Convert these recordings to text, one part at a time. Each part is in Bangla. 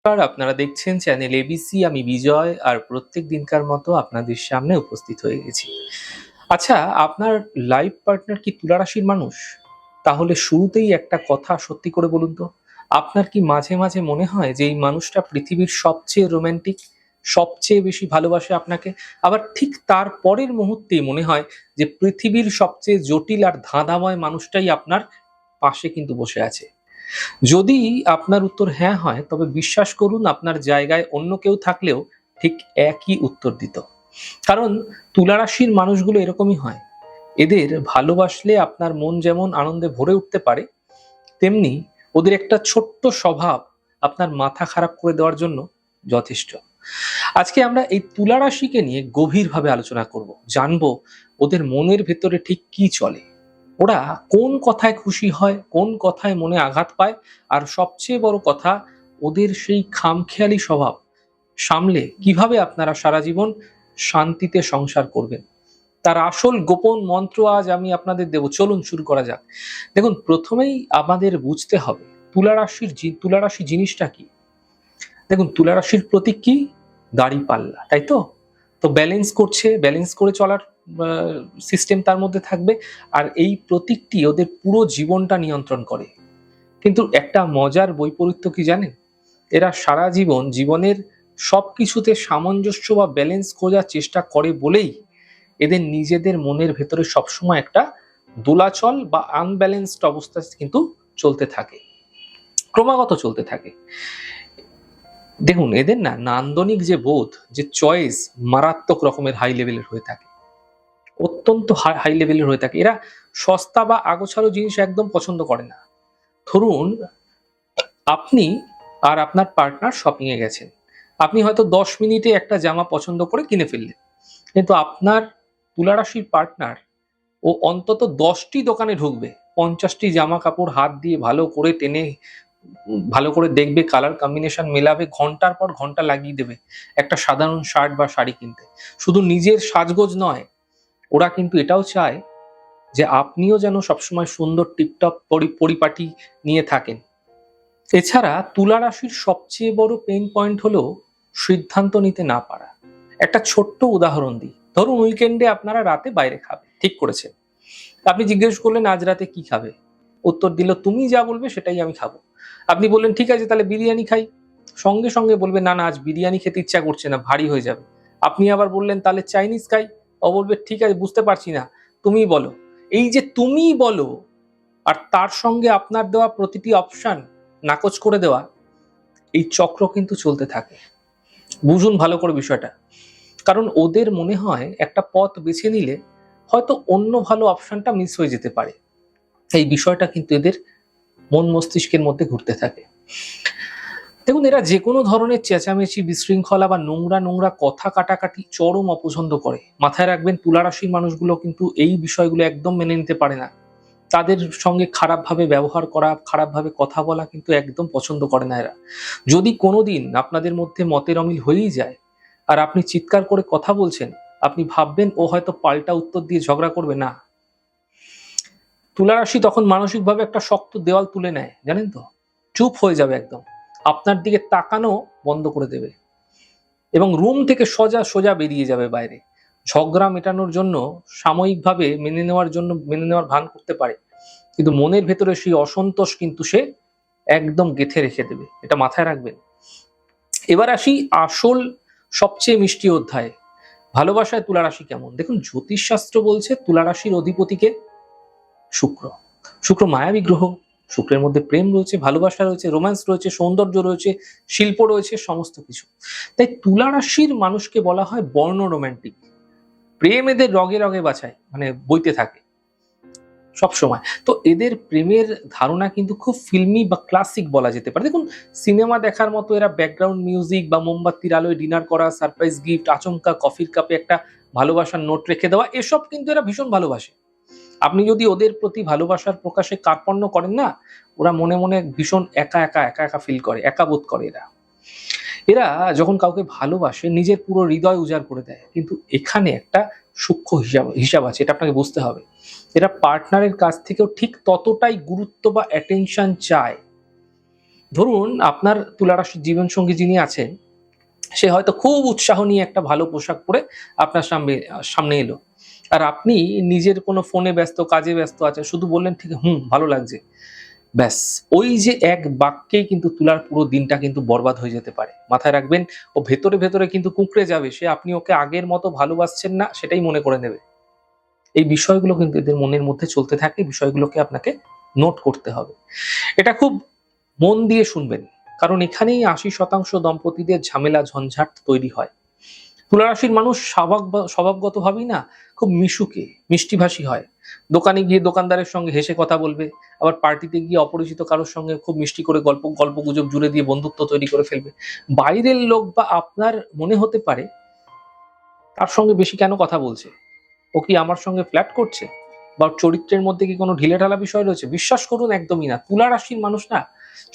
নমস্কার, আপনারা দেখছেন চ্যানেল এবিসি। আমি বিজয়, আর প্রত্যেক দিনকার মতো আপনাদের সামনে উপস্থিত হয়ে গেছি। আচ্ছা, আপনার লাইফ পার্টনার কি তুলা রাশির মানুষ? তাহলে শুরুতেই একটা কথা সত্যি করে বলুন তো, আপনার কি মাঝে মাঝে মনে হয় যে এই মানুষটা পৃথিবীর সবচেয়ে রোমান্টিক, সবচেয়ে বেশি ভালোবাসে আপনাকে? আবার ঠিক তার পরের মুহূর্তেই মনে হয় যে পৃথিবীর সবচেয়ে জটিল আর ধাঁধাময় মানুষটাই আপনার পাশে কিন্তু বসে আছে? যদি আপনার উত্তর হ্যাঁ হয়, তবে বিশ্বাস করুন আপনার জায়গায় অন্য কেউ থাকলেও ঠিক একই উত্তর দিত। কারণ তুলা রাশির মানুষগুলো এরকমই হয়। এদের ভালোবাসলে আপনার মন যেমন আনন্দে ভরে উঠতে পারে, তেমনি ওদের একটা ছোট্ট স্বভাব আপনার মাথা খারাপ করে দেওয়ার জন্য যথেষ্ট। আজকে আমরা এই তুলা রাশিকে নিয়ে গভীরভাবে আলোচনা করব, জানবো ওদের মনের ভেতরে ঠিক কি চলে, ওরা কোন কথায় খুশি হয়, কোন কথায় মনে আঘাত পায়, আর সবচেয়ে বড় কথা, ওদের সেই খামখেয়ালি স্বভাব সামলে কিভাবে আপনারা সারা জীবন শান্তিতে সংসার করবেন। তার আসল গোপন মন্ত্র আজ আমি আপনাদের দেব। চলুন শুরু করা যাক। দেখুন, প্রথমেই আমাদের বুঝতে হবে তুলা রাশি জিনিসটা কি। দেখুন, তুলা রাশির প্রতীক কি? দাঁড়িপাল্লা, তাই তো? তো ব্যালেন্স করে চলার সিস্টেম তার মধ্যে থাকবে। আর এই প্রতীকটি ওদের পুরো জীবনটা নিয়ন্ত্রণ করে। কিন্তু একটা মজার বৈপরীত্য কি জানেন? এরা সারা জীবনের সবকিছুতে সামঞ্জস্য বা ব্যালেন্স খোঁজার চেষ্টা করে বলেই এদের নিজেদের মনের ভেতরে সবসময় একটা দোলাচল বা আনব্যালেন্সড অবস্থা কিন্তু চলতে থাকে, ক্রমাগত চলতে থাকে। দেখুন, এদের না নান্দনিক যে বোধ, যে চয়েস, মারাত্মক রকমের হাই লেভেলের হয়ে থাকে, অত্যন্ত হাই লেভেলের হয়ে থাকে। এরা সস্তা বা আগোছালো জিনিস একদম পছন্দ করে না। ধরুন, আপনি আর আপনার পার্টনার শপিং এ গেছেন। আপনি হয়তো 10 মিনিটে একটা জামা পছন্দ করে কিনে ফেললেন, কিন্তু আপনার তুলারাশির পার্টনার ও অন্তত 10টি দোকানে ঢুকবে, 50টি জামা কাপড় হাত দিয়ে ভালো করে টেনে ভালো করে দেখবে, কালার কম্বিনেশন মেলাবে, ঘন্টার পর ঘন্টা লাগিয়ে দেবে একটা সাধারণ শার্ট বা শাড়ি কিনতে। শুধু নিজের সাজগোজ নয়, ওরা কিন্তু এটাও চায় যে আপনিও যেন সবসময় সুন্দর টিপটপ পরিপাটি নিয়ে থাকেন। এছাড়া তুলা রাশির সবচেয়ে বড় পেইন পয়েন্ট হলো সিদ্ধান্ত নিতে না পারা। একটা ছোট্ট উদাহরণ দিই। ধরুন, উইকেন্ডে আপনারা রাতে বাইরে খাবে ঠিক করেছেন। আপনি জিজ্ঞেস করলেন আজ রাতে কি খাবে, উত্তর দিল তুমি যা বলবে সেটাই আমি খাবো। আপনি বললেন ঠিক আছে, তাহলে বিরিয়ানি খাই। সঙ্গে সঙ্গে বলবে না না, আজ বিরিয়ানি খেতে ইচ্ছা করছে না, ভারী হয়ে যাবে। আপনি আবার বললেন তাহলে চাইনিজ খাই। ও বলবে ঠিক আছে, বুঝতে পারছি না, তুমিই বলো। এই যে তুমি বলো আর তার সঙ্গে আপনার দেওয়া প্রতিটি অপশন নাকচ করে দেওয়া, এই চক্র কিন্তু চলতে থাকে। বুঝুন ভালো করে বিষয়টা। কারণ ওদের মনে হয় একটা পথ বেছে নিলে হয়তো অন্য ভালো অপশনটা মিস হয়ে যেতে পারে। এই বিষয়টা কিন্তু এদের মন মস্তিষ্কের মধ্যে ঘুরতে থাকে। দেখুন, এরা যে কোনো ধরনের চেঁচামেচি, বিশৃঙ্খলা বা নোংরা নোংরা কথা কাটাকাটি চরম অপছন্দ করে। মাথায় রাখবেন, তুলা রাশির মানুষগুলো কিন্তু এই বিষয়গুলো একদম মেনে নিতে পারে না। তাদের সঙ্গে খারাপভাবে ব্যবহার করা, খারাপভাবে কথা বলা কিন্তু একদম পছন্দ করে না এরা। যদি কোনোদিন আপনাদের মধ্যে মতের অমিল হয়েই যায় আর আপনি চিৎকার করে কথা বলছেন, আপনি ভাববেন ও হয়তো পাল্টা উত্তর দিয়ে ঝগড়া করবে। না, তুলা রাশি তখন মানসিকভাবে একটা শক্ত দেওয়াল তুলে নেয়, জানেন তো? চুপ হয়ে যাবে একদম, আপনার দিকে তাকানো বন্ধ করে দেবে এবং রুম থেকে সোজা সোজা বেরিয়ে যাবে বাইরে। ঝগড়া মেটানোর জন্য, সাময়িকভাবে মেনে নেওয়ার ভান করতে পারে, কিন্তু মনের ভেতরে সেই অসন্তোষ কিন্তু সে একদম গেঁথে রেখে দেবে। এটা মাথায় রাখবেন। এবার আসি আসল সবচেয়ে মিষ্টি অধ্যায়, ভালোবাসায় তুলা রাশি কেমন। দেখুন, জ্যোতিষশাস্ত্র বলছে তুলা রাশির অধিপতিকে শুক্র। শুক্র মায়াবী গ্রহ। শুক্রের মধ্যে প্রেম রয়েছে, ভালোবাসা রয়েছে, রোম্যান্স রয়েছে, সৌন্দর্য রয়েছে, শিল্প রয়েছে, সমস্ত কিছু। তাই তুলা রাশির মানুষকে বলা হয় বর্ণ রোম্যান্টিক। প্রেম এদের রগে রগে বাছায়, মানে বইতে থাকে সব সময়। তো এদের প্রেমের ধারণা কিন্তু খুব ফিল্মি বা ক্লাসিক বলা যেতে পারে। দেখুন, সিনেমা দেখার মতো এরা ব্যাকগ্রাউন্ড মিউজিক বা মোমবাতির আলোয় ডিনার করা, সারপ্রাইজ গিফট, আচমকা কফির কাপে একটা ভালোবাসার নোট রেখে দেওয়া, এসব কিন্তু এরা ভীষণ ভালোবাসে। আপনি যদি ওদের প্রতি ভালোবাসার প্রকাশে কার্পণ্য করেন না, ওরা মনে মনে ভীষণ একা একা একা একা ফিল করে, একা বোধ করে এরা। এরা যখন কাউকে ভালোবাসে নিজের পুরো হৃদয় উজাড় করে দেয়, কিন্তু এখানে একটা সূক্ষ্ম হিসাব আছে, এটা আপনাকে বুঝতে হবে। এরা পার্টনারের কাছ থেকেও ঠিক ততটাই গুরুত্ব বা অ্যাটেনশন চায়। ধরুন আপনার তুলা রাশির জীবনসঙ্গী যিনি আছেন, সে হয়তো খুব উৎসাহ নিয়ে একটা ভালো পোশাক পরে আপনার সামনে সামনে এলো। আর আপনি নিজের কোনো ফোনে ব্যস্ত, কাজে ব্যস্ত আছেন। শুধু বললেন ঠিক ভালো লাগছে। ব্যাস, ওই যে এক বাক্যেই কিন্তু তুলার পুরো দিনটা কিন্তু বরবাদ হয়ে যেতে পারে। মাথায় রাখবেন, ও ভেতরে, ভেতরে কিন্তু কুঁকড়ে যাবে। সে আপনি ওকে আগের মতো ভালোবাসছেন না সেটাই মনে করে নেবে। এই বিষয়গুলো কিন্তু এদের মনের মধ্যে চলতে থাকে। বিষয়গুলোকে আপনাকে নোট করতে হবে। এটা খুব মন দিয়ে শুনবেন। কারণ এখানেই ৮০% দম্পতিদের ঝামেলা ঝঞ্ঝাট তৈরি হয়। তুলা রাশির মানুষ স্বভাবগতভাবেই না খুব মিশুকে, মিষ্টিভাষী হয়। দোকানে গিয়ে দোকানদারের সঙ্গে হেসে কথা বলবে। আবার পার্টিতে গিয়ে অপরিচিত কারোর সঙ্গে খুব মিষ্টি করে গল্পগুজব জুড়ে দিয়ে বন্ধুত্ব তৈরি করে ফেলবে। বাইরের লোক বা আপনার মনে হতে পারে, তার সঙ্গে বেশি কেন কথা বলছে? ও কি আমার সঙ্গে ফ্লার্ট করছে? বা ওর চরিত্রের মধ্যে কি কোনো ঢিলেঢালা বিষয় রয়েছে? বিশ্বাস করুন একদমই না। তুলা রাশির মানুষ না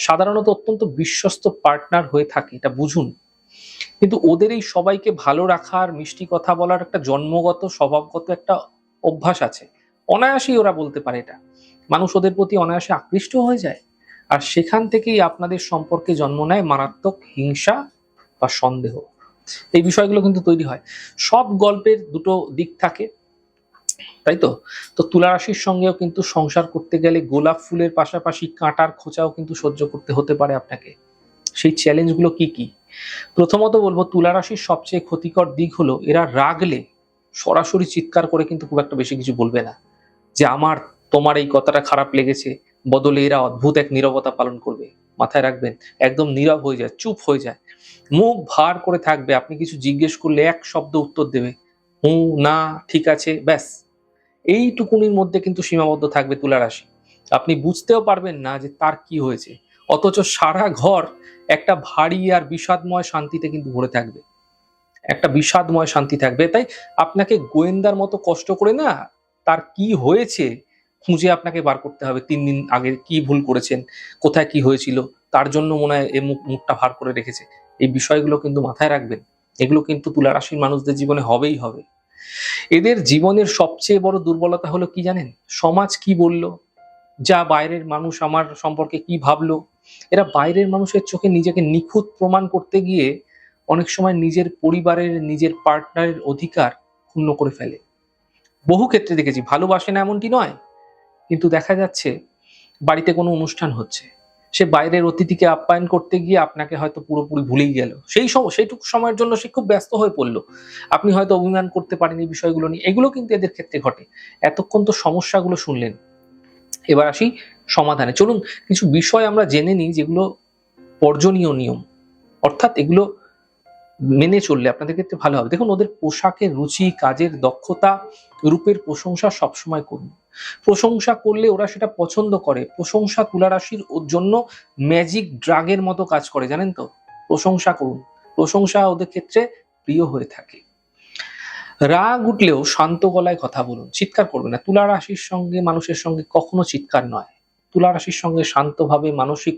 সাধারণত অত্যন্ত বিশ্বস্ত পার্টনার হয়ে থাকে, এটা বুঝুন। কিন্তু ওদের এই সবাইকে ভালো রাখার, মিষ্টি কথা বলার একটা জন্মগত স্বভাবগত একটা অভ্যাস আছে। অনায়াসেই ওরা বলতে পারে এটা। মানুষ ওদের প্রতি অনায়াসে আকৃষ্ট হয়ে যায়। আর সেখান থেকেই আপনাদের সম্পর্কে জন্ম নেয় মারাত্মক হিংসা বা সন্দেহ। এই বিষয়গুলো কিন্তু তৈরি হয়। সব গল্পের দুটো দিক থাকে, তাই তো? তো তুলা রাশির সঙ্গেও কিন্তু সংসার করতে গেলে গোলাপ ফুলের পাশাপাশি কাঁটার খোঁচাও কিন্তু সহ্য করতে হতে পারে আপনাকে। সেই চ্যালেঞ্জগুলো কি, কি? প্রথমত বলব, তুলা রাশির সবচেয়ে ক্ষতিকর দিক হলো এরা রাগলে সরাসরি চিৎকার করে কিন্তু খুব একটা বেশি কিছু বলবে না। যে আমার তোমার এই কথাটা খারাপ লেগেছে, বদলে এরা অদ্ভুত এক নীরবতা পালন করবে। মাথায় রাখবেন, একদম নীরব হয়ে যায়, চুপ হয়ে যায়। মুখ ভার করে থাকবে, আপনি কিছু জিজ্ঞেস করলে এক শব্দ উত্তর দেবে। হুঁ, না, ঠিক আছে, ব্যাস। এইটুকুনির মধ্যে কিন্তু সীমাবদ্ধ থাকবে তুলা রাশি। আপনি বুঝতেও পারবেন না যে তার কি হয়েছে। অথচ সারা ঘর একটা ভারী আর বিষাদময় শান্তিতে কিন্তু ভরে থাকবে। একটা বিষাদময় শান্তি থাকবে। তাই আপনাকে গোয়েন্দার মতো কষ্ট করে না তার কি হয়েছে খুঁজে আপনাকে বার করতে হবে। ৩ দিন আগে কি ভুল করেছেন, কোথায় কি হয়েছিল, তার জন্য মনে হয় এ মুখটা ভার করে রেখেছে। এই বিষয়গুলো কিন্তু মাথায় রাখবেন। এগুলো কিন্তু তুলা রাশির মানুষদের জীবনে হবেই হবে। এদের জীবনের সবচেয়ে বড় দুর্বলতা হলো কি জানেন? সমাজ কি বলল? যা বাইরের মানুষ আমার সম্পর্কে কি ভাবলো? এরা বাইরের মানুষের চোখে নিজেকে নিখুঁত প্রমাণ করতে গিয়ে অনেক সময় নিজের পরিবারের, নিজের পার্টনারের অধিকার ক্ষুণ্ণ করে ফেলে। বহু ক্ষেত্রে দেখেছি, ভালোবাসে না এমনটি নয়। কিন্তু দেখা যাচ্ছে বাড়িতে কোনো অনুষ্ঠান হচ্ছে। সে বাইরের অতিথিকে আপ্যায়ন করতে গিয়ে আপনাকে হয়তো পুরোপুরি ভুলেই গেল। সেইটুকু সময়ের জন্য সে খুব ব্যস্ত হয়ে পড়ল। আপনি হয়তো অভিমান করতে পারেন এই বিষয়গুলো নিয়ে। এগুলো কিন্তু এদের ক্ষেত্রে ঘটে। এতক্ষণ তো সমস্যাগুলো শুনলেন। এবার আসি সমাধানে। চলুন কিছু বিষয় আমরা জেনে নিই যেগুলো বর্জনীয় নিয়ম। অর্থাৎ এগুলো মেনে চললে আপনাদের ক্ষেত্রে ভালো হবে। দেখুন, ওদের পোশাকের রুচি, কাজের দক্ষতা, রূপের প্রশংসা সবসময় করুন। প্রশংসা করলে ওরা সেটা পছন্দ করে। প্রশংসা তুলা রাশির জন্য ম্যাজিক ড্রাগের মতো কাজ করে, জানেন তো? প্রশংসা করুন। প্রশংসা ওদের ক্ষেত্রে প্রিয় হয়ে থাকে। রাগ উঠলেও শান্ত গলায় কথা বলুন, চিৎকার করবেন না। তুলা রাশির সঙ্গে মানুষের সঙ্গে কখনো চিৎকার নয়। তুলা রাশির সঙ্গে শান্তভাবে, মানসিক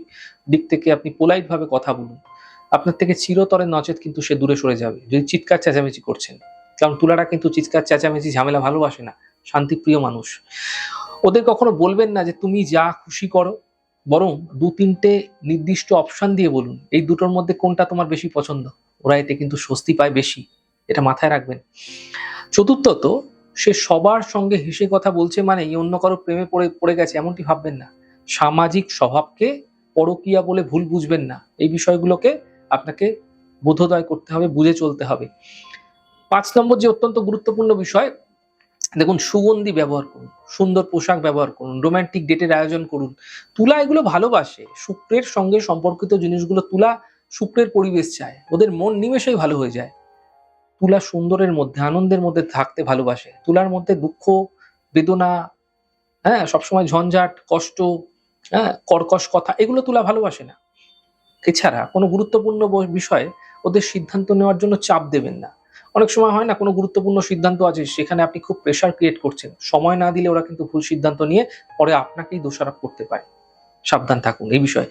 দিক থেকে আপনি পোলাইট ভাবে কথা বলুন। আপনার থেকে চিরতরে নচেত কিন্তু সে দূরে সরে যাবে যদি চিৎকার চেঁচামেচি করছেন। কারণ তুলারা কিন্তু চিৎকার চেঁচামেচি ঝামেলা ভালোবাসে না, শান্তিপ্রিয় মানুষ। ওদের কখনো বলবেন না যে তুমি যা খুশি করো, বরং ২-৩টে নির্দিষ্ট অপশন দিয়ে বলুন এই দুটোর মধ্যে কোনটা তোমার বেশি পছন্দ। ওরা এতে কিন্তু স্বস্তি পায় বেশি, এটা মাথায় রাখবেন। চতুর্থত, সে সবার সঙ্গে হেসে কথা বলছে মানে অন্য কারো প্রেমে পড়ে গেছে এমনটি ভাববেন না। সামাজিক স্বভাবকে পরকীয়া বলে ভুল বুঝবেন না। এই বিষয়গুলোকে আপনাকে বোধোদয় করতে হবে, বুঝে চলতে হবে। ৫ নম্বর যে অত্যন্ত গুরুত্বপূর্ণ বিষয়, দেখুন, সুগন্ধি ব্যবহার করুন, সুন্দর পোশাক ব্যবহার করুন, রোমান্টিক ডেটের আয়োজন করুন। তুলা এগুলো ভালোবাসে। শুক্রের সঙ্গে সম্পর্কিত জিনিসগুলো তুলা শুক্রের পরিবেশ চায়। ওদের মন নিমেষেই ভালো হয়ে যায়। তুলা সুন্দরের মধ্যে, আনন্দের মধ্যে থাকতে ভালোবাসে। তুলার মধ্যে দুঃখ, বেদনা, হ্যাঁ, সবসময় ঝঞ্ঝাট, কষ্ট, হ্যাঁ, কর্কশ কথা, এগুলো তুলা ভালোবাসে না। এছাড়া কোনো গুরুত্বপূর্ণ বিষয়ে ওদের সিদ্ধান্ত নেওয়ার জন্য চাপ দেবেন না। অনেক সময় হয় না, কোনো গুরুত্বপূর্ণ সিদ্ধান্ত আছে সেখানে আপনি খুব প্রেশার ক্রিয়েট করছেন। সময় না দিলে ওরা কিন্তু ভুল সিদ্ধান্ত নিয়ে পরে আপনাকেই দোষারোপ করতে পারে। সাবধান থাকুন এই বিষয়ে।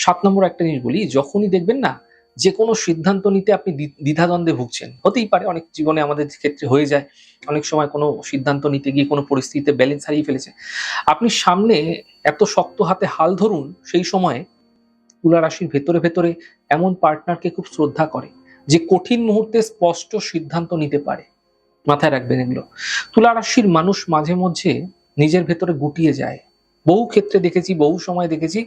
৭ নম্বর একটা জিনিস বলি, যখনই দেখবেন না যে কোনো সিদ্ধান্ত নিতে আপনি দ্বিধাদ্বন্দ্বে ভুগছেন, হতেই পারে, অনেক জীবনে আমাদের ক্ষেত্রে হয়ে যায়। অনেক সময় কোনো সিদ্ধান্ত নিতে গিয়ে কোনো পরিস্থিতিতে ব্যালেন্স হারিয়ে ফেলেছে। আপনি সামনে এত শক্ত হাতে হাল ধরুন সেই সময়ে তুলা রাশির ভেতরে ভেতরে এমন পার্টনারকে খুব শ্রদ্ধা করে যে কঠিন মুহূর্তে স্পষ্ট সিদ্ধান্ত নিতে পারে। মাথায় রাখবেন এগুলো। তুলা রাশির মানুষ মাঝে মধ্যে নিজের ভেতরে গুটিয়ে যায়। বহু ক্ষেত্রে দেখেছি, বহু সময় দেখেছি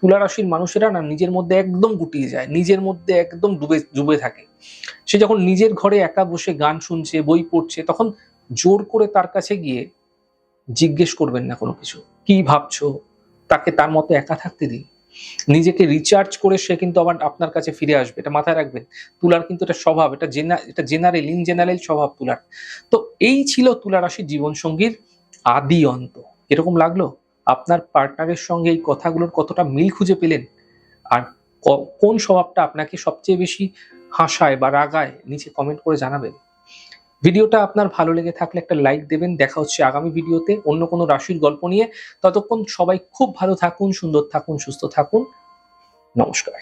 তুলা রাশির মানুষেরা না নিজের মধ্যে একদম গুটিয়ে যায়, নিজের মধ্যে একদম ডুবে ডুবে থাকে। সে যখন নিজের ঘরে একা বসে গান শুনছে, বই পড়ছে, তখন জোর করে তার কাছে গিয়ে জিজ্ঞেস করবেন না কোনো কিছু। কি ভাবছো? তাকে তার মতো একা থাকতে দিন। নিজেকে রিচার্জ করে সে কিন্তু আবার আপনার কাছে ফিরে আসবে। এটা মাথায় রাখবেন। তুলার কিন্তু এটা স্বভাব, এটা জেনারেল, ইন জেনারেল স্বভাব তুলার। তো এই ছিল তুলা রাশির জীবনসঙ্গীর আদি অন্ত। এরকম লাগলো? আপনার পার্টনারের সঙ্গে এই কথাগুলোর কতটা মিল খুঁজে পেলেন? আর কোন স্বভাবটা আপনাকে সবচেয়ে বেশি হাসায় বা রাগায়? নিচে কমেন্ট করে জানাবেন। ভিডিওটা আপনার ভালো লেগে থাকলে একটা লাইক দেবেন। দেখা হচ্ছে আগামী ভিডিওতে অন্য কোনো রাশির গল্প নিয়ে। ততক্ষণ সবাই খুব ভালো থাকুন, সুন্দর থাকুন, সুস্থ থাকুন। নমস্কার।